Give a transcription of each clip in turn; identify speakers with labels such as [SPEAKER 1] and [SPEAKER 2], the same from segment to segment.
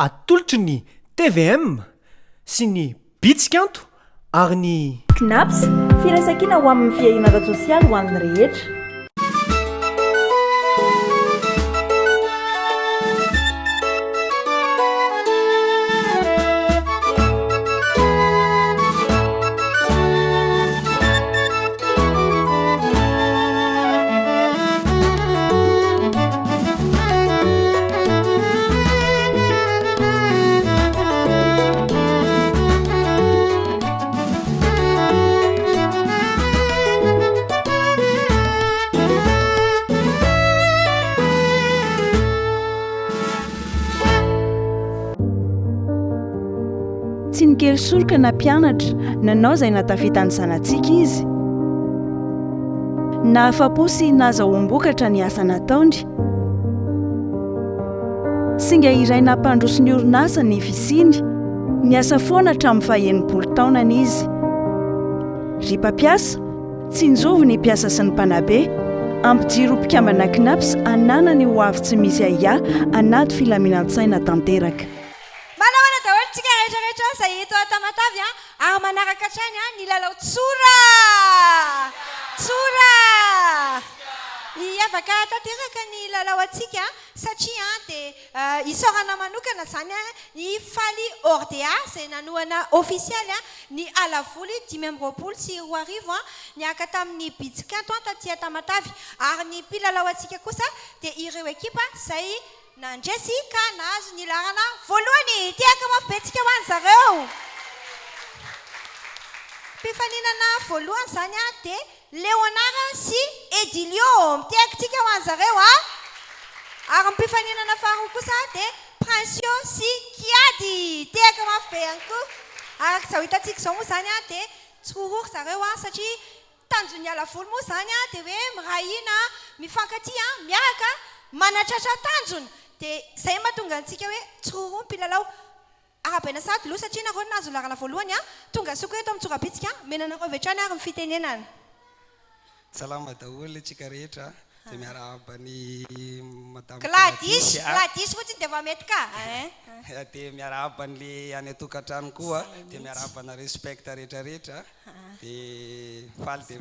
[SPEAKER 1] atolotry ny tvm sy ny bitsikanto ary ny
[SPEAKER 2] knaps firaisankina ho amin'ny fiainana sosialy ho an'ny rehetra. Tsy nikely soroka na mpianatra nanao izay natafitany zanatsika izy. Na afa-po sy nazahoam-bokatra ny asa nataony. Singa iray nampandroso ny orinasa ny visiny, niasa foana hatramin'ny faha-enimpolo taonany izy. Ry mpampiasa, tsy njovo ny mpiasa sy ny mpanabe, ampijiro mpikambana knaps ananany ho avy tsy misy aia anaty filaminan-tsaina tanteraka.
[SPEAKER 3] Zay eto Tamatavy ary manaraka hatrany ny lalao tsora iavaka tanteraka ny lalao atsika satria dia isorana manokana zany ny faly ordea izay nanoana ofisialy ny alavoly 524 niaka tamin'ny bitsikanto taty Tamatavy ary ny mpilalao atsika kosa dia ireo ekipa izay nandresy ka nahazo ny larana voalohany. Tiaka mafibetsika ho any zareo. Mpifaninana voalohany zany dia Leonara sy Edilio. Tiakatsika ho any zareo ary mpifaninana faharoa kosa dia Princio sy Kiady. Tiaka mafibe ihany koa. Araka izao hitantsika izao moa zany dia tsirorory zareo satria tanjon'ny alavoly moa zany dia hoe mirahina mifankaty miaraka manatratra tanjona. Dia izay mahatonga antsika hoe tsirorory mpilalao arabaina sady loha satria nareo nahazo larana voalohany tonga soko eto amin'ny tsorabitsika menanareo avy hatrany ary ny fitenenana.
[SPEAKER 4] Salama daholo antsika rehetra dia miarahaba ny madame
[SPEAKER 3] Gladys fotsiny dia efa mety ka
[SPEAKER 4] dia miarahaba n'le any atokantrano koa dia miarahaba na respecta rehetrarehetra dia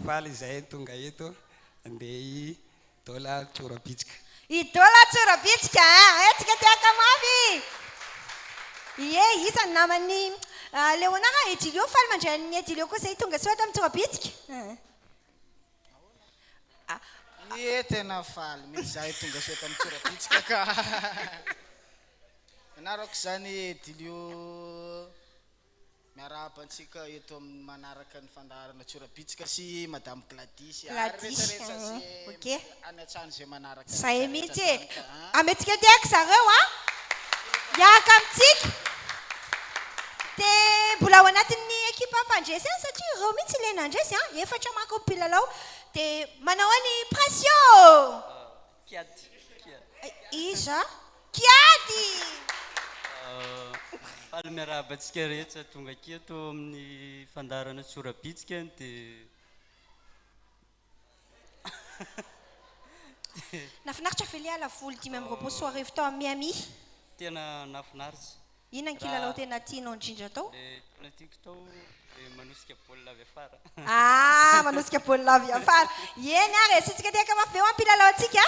[SPEAKER 4] faly izay tonga eto andeha dola tsorabitsika.
[SPEAKER 3] Idola tsorabitsika tsika tiaka mafy. Ie isany namany Leonara Edilio faly mandray Edilio koa izay tonga soa tamin'ny tsorabitsika.
[SPEAKER 5] Ie tena faly misy zahay tonga soa tamin'ny tsorabitsika ka. Anarako zany Edilio miarahaba antsika eto amin'ny manaraka ny fandaharana tsorabitsika sy madame Gladys
[SPEAKER 3] ok
[SPEAKER 5] anatrano izay manaraka
[SPEAKER 3] zay mihitsy ametsika tiaka zareo miaraka amintsika dia mbola ao anatin'ny ekipa mpandresy satria ireo mihitsy ilay nandresy efatra manko mpilalao dia manao any Princio iza Kiady.
[SPEAKER 6] Faly miarahaba antsika rehetra tonga aketo amin'ny fandaharana tsorabitsika dia
[SPEAKER 3] nafinaritra ve le alavoly 5 soarivo tao amin'ny Miami?
[SPEAKER 6] tena nafinaritra.
[SPEAKER 3] Inona ny kilalao tena tianao indrindra tao?
[SPEAKER 6] Tena tiako tao manosika baolina avy afara.
[SPEAKER 3] Manosika baolina avy afara. Eny resitsika tiaka mafy be ho ampilalao atsika.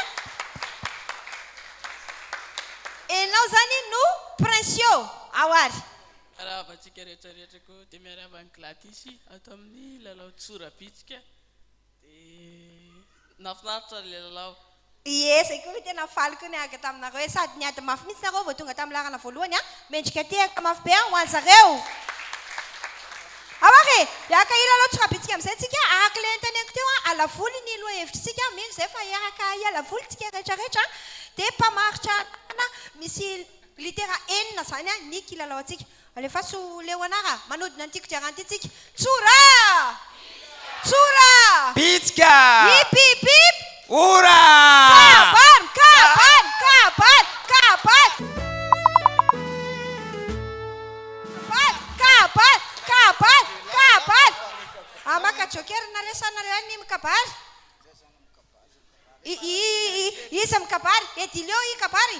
[SPEAKER 3] Enao zany no Princio ao ary.
[SPEAKER 7] Miarahaba antsika rehetrarehetra koa dia miarahaba ny Gladys ato amin'ny lalao tsorabitsika dia nafinaritra le lalao.
[SPEAKER 3] Ie zay koa tena faliko ny aga taminareo sady niady mafy mihitsy nareo vao tonga tamin'ny larana voalohany mendrika tiaka mafy be ho any zareo. Awary yaka ilalao tsorabitsika amin'izay tsika araka le nteneniko teo alavoly ny loha hevitritsika mino zay fa iaraka alavoly tsika rehetrarehetra dia mpamaritra misy litera N zany ny kilalao atsika. Alefaso Leonara manodina an'ity kodiarana ity tsika. Tsora
[SPEAKER 4] bitsika
[SPEAKER 3] hip hip hip
[SPEAKER 4] ora
[SPEAKER 3] amaka joker na lesanareo any mikabary Izy mikabary Edilio i kabary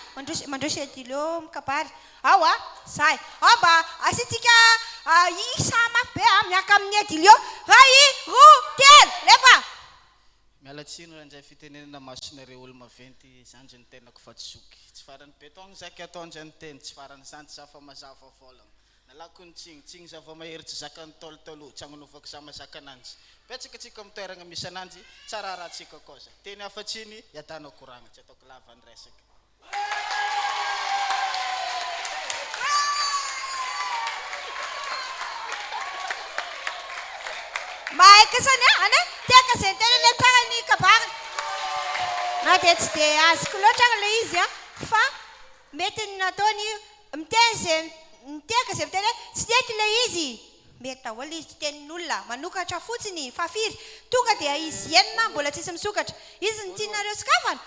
[SPEAKER 3] mandroso Edilio mikabary ao a zay ao mba asitsika isa mafy be miaka amin'ny Edilio ray roa telo lefa
[SPEAKER 5] miala tsino raha indray fitenenana masonareo olo maventy zany zay ny tenako fa tsoky tsy farany beton zaky ataonjay ny teny tsy farany zany tsy zafa mazava volana nalako ny tsigny zava mahery tsy zaka ny tolotolo tsy agnanovako za mazaka ananjy petsaka atsika amin'ny toerana misy ananjy tsara rahatsika koa za teny afatsiny iadanao koragna tsy ataoko lava ny resaka
[SPEAKER 3] mahay kasany ane teka zay tena le tagnany kabary na dia tsy dia azoko loatra le izy fa mety nataony miteny zay miteka zay miteny hoe tsy tety le izy mety daholo izy tenin'olona manokatra fotsiny fafiry tonga dia izy enina mbola tsisy misokatra izy ny tianareo sokafana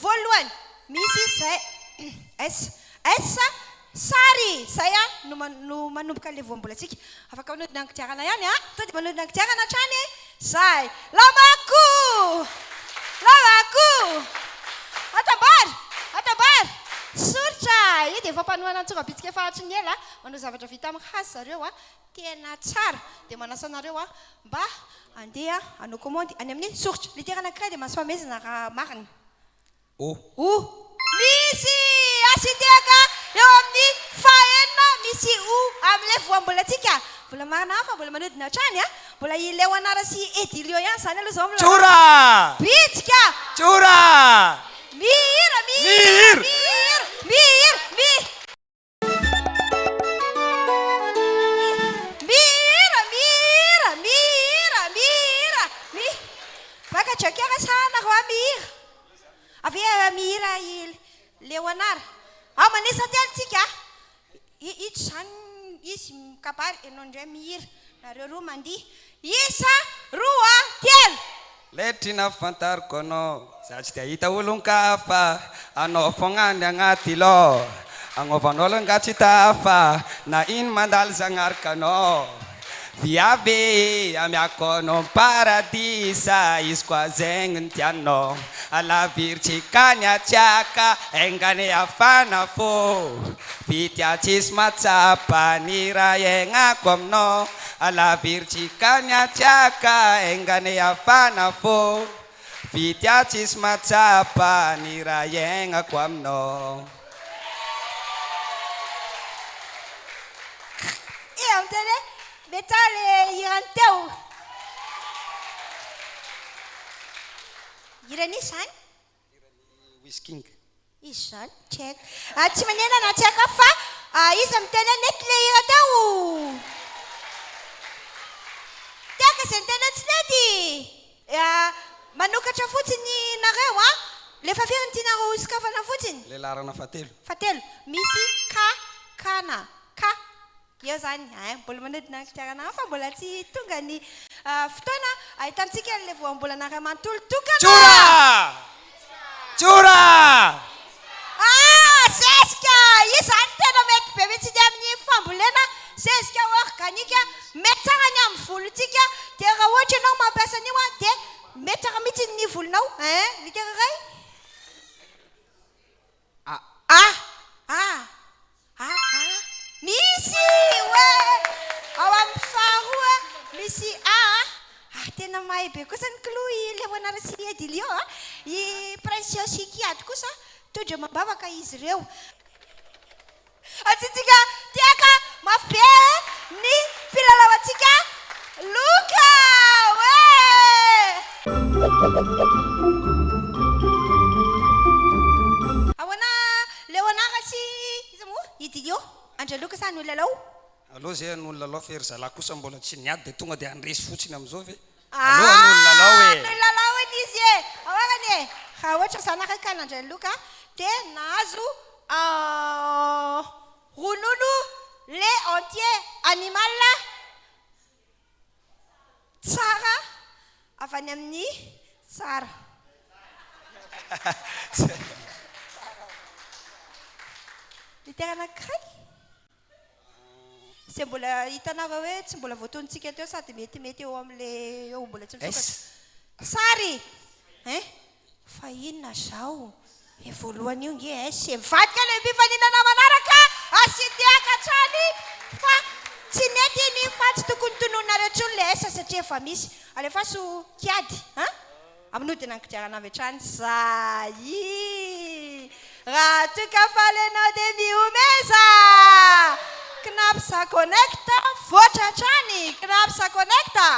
[SPEAKER 3] voalohany misy zay esa sary zay no manomboka le voambolantsika afaka manodina ankitiarana ihany to dia manodina ankitiarana hatrany zay lamako atabary soritra io dia efa mpanoana antsonga bitsika fahatry ny ela manao zavatra vita amin'ny hazo zareo tena tsara dia manasanareo mba andeha anao komandy any amin'ny soritra literana kray dia masofamezana raha marina misy asiteka eo amin'ny fahenina misy amin'ilay voambolantsika mbola marina hafa mbola manodina hatrany mbola ileo anara sy Edilio ihany zany aloha zao
[SPEAKER 1] tsora
[SPEAKER 3] bitsika
[SPEAKER 1] tsora
[SPEAKER 3] mihira baka jokera sana roa mihira avy mihira Leonara manisy atelitsika ito zany izy mikabary enao indray mihira nareo roa mandihy isa roa telo
[SPEAKER 4] letrina fantariko anao za tsy dia hita olon-kafa anao fognany agnaty lo agnaovanao nga tsy tafa na ino mandalo zagnarika anao viabe amiako anao paradisa izy koa zegny ny tianao alaviritsika ny atsiaka engany afana fo vitya tsisy matsapa ny raha iainako aminao alaviritsika ny atsiaka engany afana fo vitya tsisy matsapa ny raha iainako aminao
[SPEAKER 3] amteny metale irany teo irany zany
[SPEAKER 4] Whisking
[SPEAKER 3] izy zany tsy haiko tsy manena na tsy haiko fa izy miteny nety le hira teo teka zay nitena tsy nety manokatra fotsiny nareo le fafiry ny tianareo sokafana fotsiny
[SPEAKER 4] le larana
[SPEAKER 3] fatelo misy kana eo zany mbola manodina kitiarana fa mbola tsy tonga ny fotoana ahitantsika le voambolanareo manontolo tokana
[SPEAKER 1] tsora
[SPEAKER 3] zezika io zany tena mety be mihitsy iny amin'ny fambolena zezika organika mety tsara ny amin'ny volontsika dia raha ohatra ianao mampiasa an'io dia mety tsara mihitsy ny volonao litera ray misy ao amin'ny faharoa misy tena mahay be kosa ny clou Leonara sy Edilio i Prince Sikiady kosa todra mambavaka izy ireo atsitsika tiaka mafy be ny mpilalao-atsika Luka ahoana Leonara sy izy moa Edilio andra Luka sa no lalao
[SPEAKER 4] aloha zay an'olo lalao fery zalahy kosa mbola tsy niady dia tonga dia andresy fotsiny amin'izao ve
[SPEAKER 3] lalao eny izy ahoagany raha ohatra zanaka anandray Luka dia nahazo ronono le entier animal tsara avy any amin'ny tsara litera anankiray zay mbola hitanareo hoe tsy mbola voatonontsika teo sady metimety eo amin'le eo mbola tsy misokatra sary fa inona zao e voalohany io nge sy mivadika le mpifaninana manaraka asitiaka trany fa tsy nety iny fa tsy tokony tononareo tsony le esa satria efa misy alefa so kiady amin'odina ny kodiarana avy hatrany zay raha toka falenao dia miomeza knap sa connecta voatra trany knap sa connecta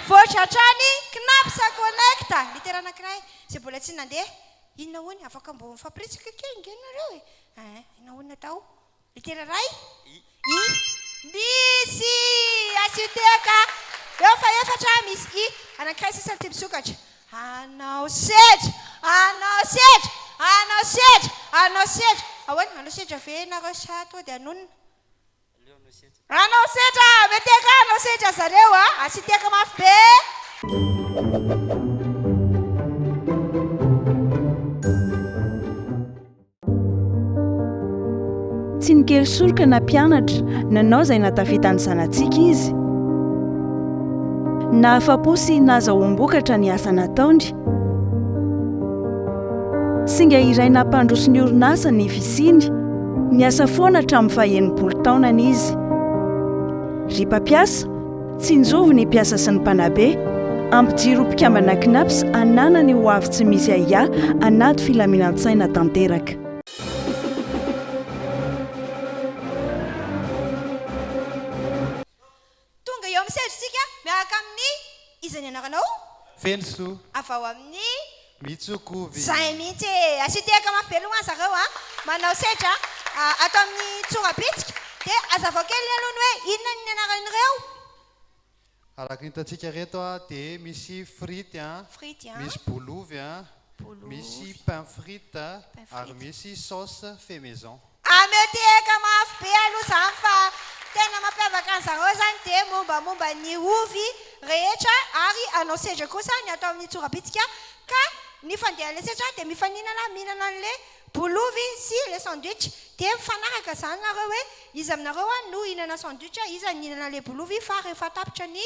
[SPEAKER 3] voatra trany knap sa connecta litera anankiray zay mbola tsy nandeha inona hony afaka mbo mifampiritsika kenge nareo inona hony natao litera ray misy asiteka efa efatra misy anankiray sisany ty misokatra anao sedra anao sedra anao sedra anao sedra ahoana anao sedra ve nareo sato dia anonona anao sedra meteka anao sedra zareo asiteka mafy be
[SPEAKER 2] tsy nikely soroka na mpianatra nanao izay natafitany zanantsika izy na afa-po sy naza ombokatra ny asa nataony singa iray nampandroso ny orinasa ny visiny niasa foana hatramin'ny faha-enimpolo taonany izy ry mpampiasa tsy njovy ny mpiasa sy ny mpanabe ampijiro mpikambana knaps ananany ho avy tsy misy ahia anaty filaminan-tsaina tanteraka
[SPEAKER 3] tonga eo amin'ny sedritsika miaraka amin'ny izany anaranao
[SPEAKER 8] fenso
[SPEAKER 3] avao amin'ny
[SPEAKER 8] mitsokovy
[SPEAKER 3] zay mihitsy asiteka mafy be aloha zareo manao sedra atao amin'ny tsorabitsika dia azavao kely aloha ny hoe inona ny anaran'ireo
[SPEAKER 8] araka hitantsika reto dia misy frity
[SPEAKER 3] frity
[SPEAKER 8] misy bolovy misy pain frite ary misy sauce fait maison
[SPEAKER 3] ameteka mafy be aloha zany fa tena mampiavaka an'zareo zany dia mombamomba ny ovy rehetra ary anao sedra kosa ny atao amin'ny tsorabitsika ka ny fandehan'le sedra dia mifaninana mihinana an'le bolovy sy le sandwich dia mifanaraka zany nareo hoe izy aminareo no hinana sandwich izy nihinana le bolovy fa rehefa tapitra ny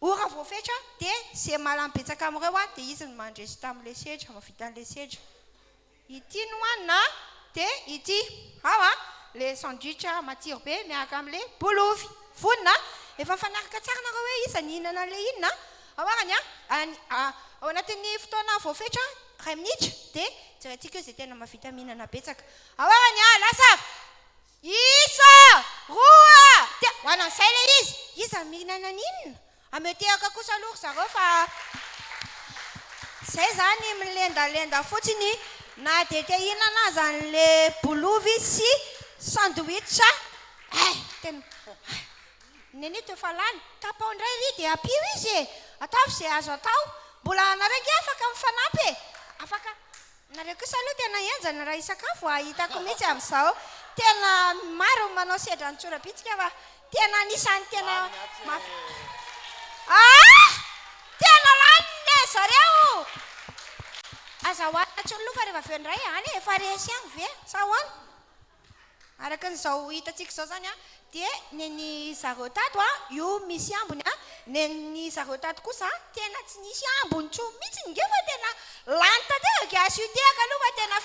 [SPEAKER 3] ora voafetra dia zay malampitsaka amin'ireo dia izy ny mandresy tamin'le sedra mavitan'le sedra ity no hoanina dia ity ao le sandwich matsiro be miaraka amin'le bolovy vonina efa mifanaraka tsara nareo hoe izy nihinana le inona aoarany ao anatin'ny fotoana voafetra ray minitra dia jerentsika io zay tena mavita mihinana betsaka aoarany lasary isa roa dia hoanan'izay le izy mihinana n'inona ametehaka kosa aloha zareo fa zay zany milendalenda fotsiny na dia te hihinana zany bolovy sy sandwich tena nenito efa lany tapao indray ry dia apio izy ataovy zay azo atao mbola nareo nge afaka mifanampy afaka nareo kosa aloha tena enjana raha isakafo hitako mihitsy amin'izao tena maro manao sedra ny tsorabitsika fa tena anisany tena mafy tena lanine zareo azahoana tsy oloha fa rehefa aveo indray any efa resy agny ve sa hoana araka n'izao hitatsika izao zany dia neny zareo tato io misy ambony neny zareo tato kosa tena tsy nisy ambony tso mihitsy nge fa tena lany tanteraka asy io tehaka aloha fa tena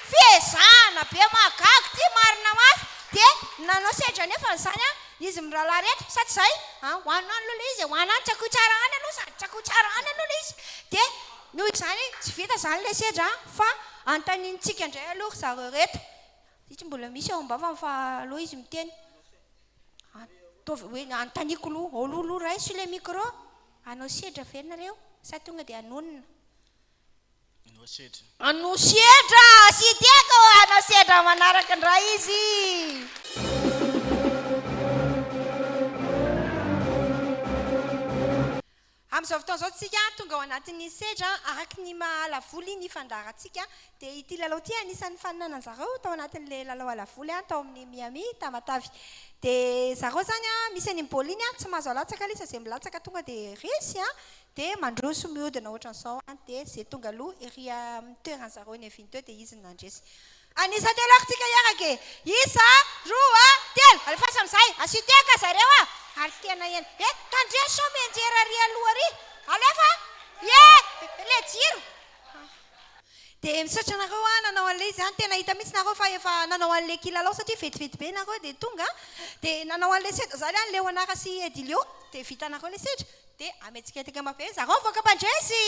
[SPEAKER 3] fihezana be magago ty marina mafy dia nanao sedra nefa n'izany izy mirala rehetra sa tsy zay hoanany aloha le izy hoanany tsako tsara any aloha sady tsako tsara any aloha le izy dia noho izany tsy vita zany le sedra fa antanintsika indray aloha zareo reto tsy mbola misy ao mba fa aloha izy miteny hoe antaniko loha oloha ray sy le micro anao sedra venareo sa tonga dia anonona anao sedra sy tiako anao sedra manaraka ndray izy amin'izao fotoana izao tsika tonga ao anatin'ny sedra araky ny mahalavoly ny fandaratsika dia ity lalao ty anisan'ny faninana zareo tao anatin'le lalao alavoly tao amin'ny miami tamatavy dia zareo zany misy any boliny tsy mahazo alatsaka lisa zay milatsaka tonga dia resy dia mandroso mihodina ohatran'izao dia zay tonga aloha ery amin'ny toeran zareo ny aviny teo dia izy nandresy anisa telo akotsika iaraka isa roa telo alefasa amin'izay asiteka zareo ary tena eny tandreso menjera ry aloha ry alefa le jiro dia misaotra anareo a nanao an'ilay izy any tena hita mihitsy nareo fa efa nanao an'ilay kilalao satria vetivety be nareo dia tonga dia nanao an'ilay sedra zany any leonara sy edilio dia vita nareo ilay sedra dia ametsika teka mabe zareo voaka mpandresy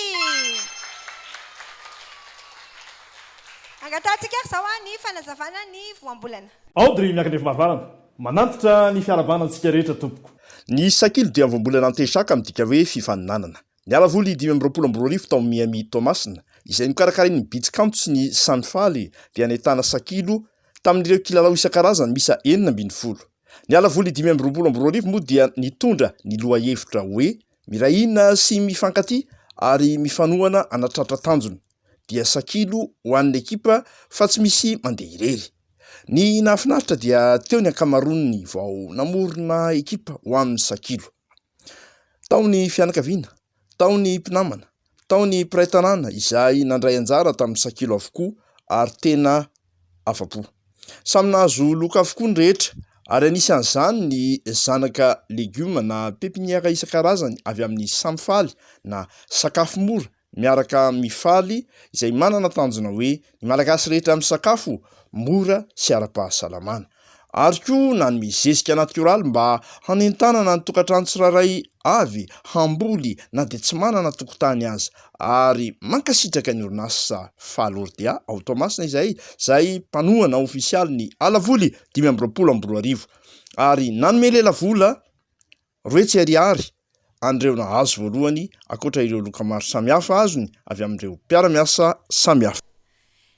[SPEAKER 3] angatantsika ary zao a ny fanazavana ny voambolana
[SPEAKER 9] aodry miankandrefa marivarana manantitra ny fiarabanantsika rehetra tompoko
[SPEAKER 10] ny sakilo dia voambolana antesaka midika hoe fifaninanana ny alavoly 5 tao Miami Tomasina izay mikarakara ny Bitskanto sy ny Sanfaly dia nahitana sakilo tamin'ireo kilalao isan-karazany misa 70. Ny alavoly 5 moa dia nitondra ny lohahevitra hoe mirahina sy mifankaty ary mifanohana anatratra tanjona dia sakilo ho an'ny ekipa fa tsy misy mandeha irery. Ny nahafinaritra dia teo ny ankamaron'ny vao namorona ekipa ho amin'ny sakilo. Tao ny fianakaviana, tao ny mpinamana, tao ny mpiray tanàna izay nandray anjara tamin'ny sakilo avokoa ary tena afapo. Samy nahazo loka avokoa ny rehetra ary anisan'izany ny zanaka legioma na pepiniera isan-karazany avy amin'ny Sanfaly na sakafo mora miaraka mifaly izay manana tanjona hoe ny malagasy rehetra amin'ny sakafo mora sy ara-pahasalamana. Ary koa nanome zezika natioraly mba hanentanana ny tokantrano tsirairay avy hamboly na dia tsy manana tokotany azy ary mankasitraka ny orinasa Falordia ao Tomasina izay mpanohana ofisialy ny alavoly 5 ary nanome lela vola roetsy ariary andreo nahazo voalohany akoatra ireo loka maro samihafa azony avy amin'ireo mpiara-miasa samihafa.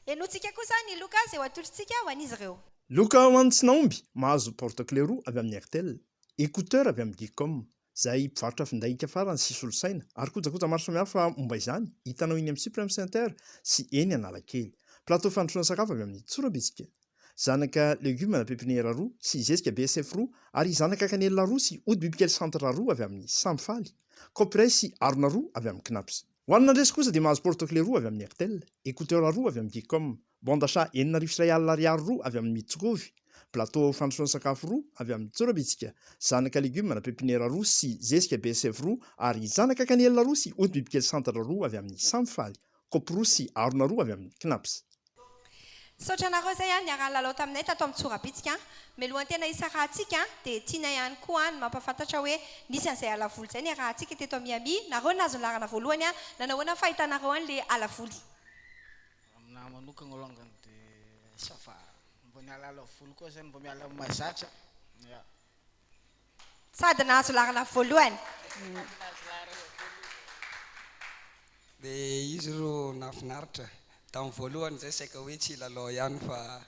[SPEAKER 3] enotsika kosa ny loka izay ho atolotsika ho an'izy ireo.
[SPEAKER 9] Loka ho an'ny Tsinaomby mahazo porte-clé roa avy amin'ny Airtel, écouteur avy amin'ny Dicom, izay mpivarotra findaika farany sy solosaina ary kojakoja maro samihafa momba izany hitanao eny amin'ny Supreme Center sy eny Analakely. Plateau fanotroana sakafo avy amin'ny Tsorabitsika, zanaka legioma na pepiniera roa sy zezika BSF roa ary zanaka kanelina roa sy ody bibikely centre roa avy amin'ny Sanfaly, Copray sy Arona roa avy amin'ny Knaps. Ho an'ny Andresy kosa dia mahazo porte-clé roa avy amin'ny Airtel, écouteur roa avy amin'ny Dicom, bande achat 700 ariary roa avy amin'ny Mitsukovi, plateau fanotroana sakafo roa avy amin'ny Tsorabitsika, zanaka legioma na pepiniera roa sy zezika BSF roa ary zanaka kanelina roa sy ody bibikely centre roa avy amin'ny Sanfaly, Copro roa sy Arona roa avy amin'ny Knaps.
[SPEAKER 3] Saotra anareo zay a niarany lalao taminay tato amin'ny Tsorabitsika mialohan'ny tena isa rahantsika dia tiana ihany koa ny mampafantatra hoe nisy an'izay alavoly zay ny rahantsika teto amin'ny Miami nareo nazo ny larana voalohany a nanahoana fahitanareo an'le alavoly.
[SPEAKER 5] Aminahy manokana alongany dia safa mbo miala alavoly koa zany mbo miala mahazatra
[SPEAKER 3] sady nahazo larana voalohany.
[SPEAKER 4] Dia izy ro nafinaritra tamin'ny voalohany zay saika hoe tsy lalao ihany fa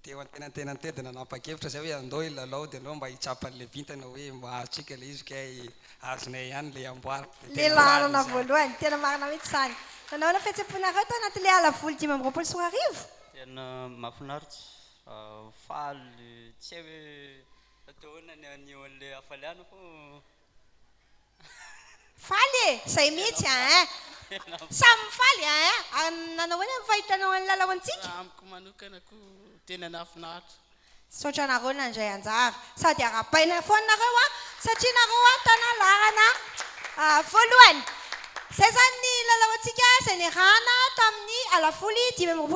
[SPEAKER 4] teo antenantenantedina nanapa-kevitra zay hoe andao ilalao dia andao mba hitsapan'le vintana hoe mba ahatsika le izy kay azonay ihany le amboary
[SPEAKER 3] le larana voalohany tena marina mihitsy izany. Nanao na fihetsem-ponareo tao anaty le alavoly 5
[SPEAKER 6] tena mahafinaritra faly tsy hay hoe ataoana ny anio an'le hafaliana fo
[SPEAKER 3] faly e zay mihitsy samy faly nanao hoe fahitanao an'ny lalao antsika
[SPEAKER 7] amiko manokana ko tena nafinaritra.
[SPEAKER 3] Saotra nareo nandray anjara sady arapaina foana nareo satria nareo tana larana voalohany. Zay zany ny lalao antsika izay niarahana tamin'ny alavoly 5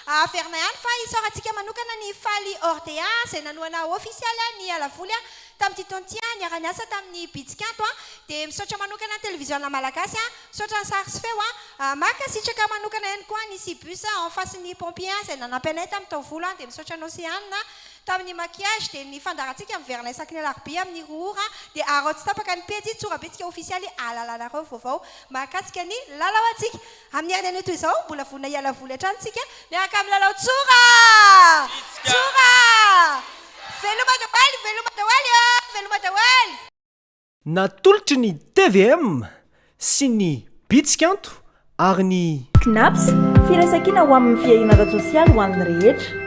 [SPEAKER 3] aferina ihany fa isaorantsika manokana ny faly Ordea izay nanoana ofisialy ny alavoly tamin'ity taontia niara-niasa tamin'ny Bitskanto dia misaotra manokana ny télévision malagasy misaotra ny sary sy feo makasitraka manokana ihany koa ny Cibus en face ny pompier izay nanampy anay tamin'ny taovolo dia misaotra ny Océane tamin'ny maquillage dia ny fandarantsika amin'ny verna isaky ny alarobia amin'ny roora dia arao tsy tapaka ny pejy Tsorabitsika ofisialy alalanareo vaovao mahakasika ny lalao antsika amin'ny herinany toy izao mbola vonona hialavoly hatranintsika miaraka amin'ny lalao tsora veloma dawaly
[SPEAKER 1] natolotry ny TVM sy ny Bitskanto ary ny
[SPEAKER 2] Knaps firaisan-kina ho amin'ny fiainana sosialy ho an'ny rehetra.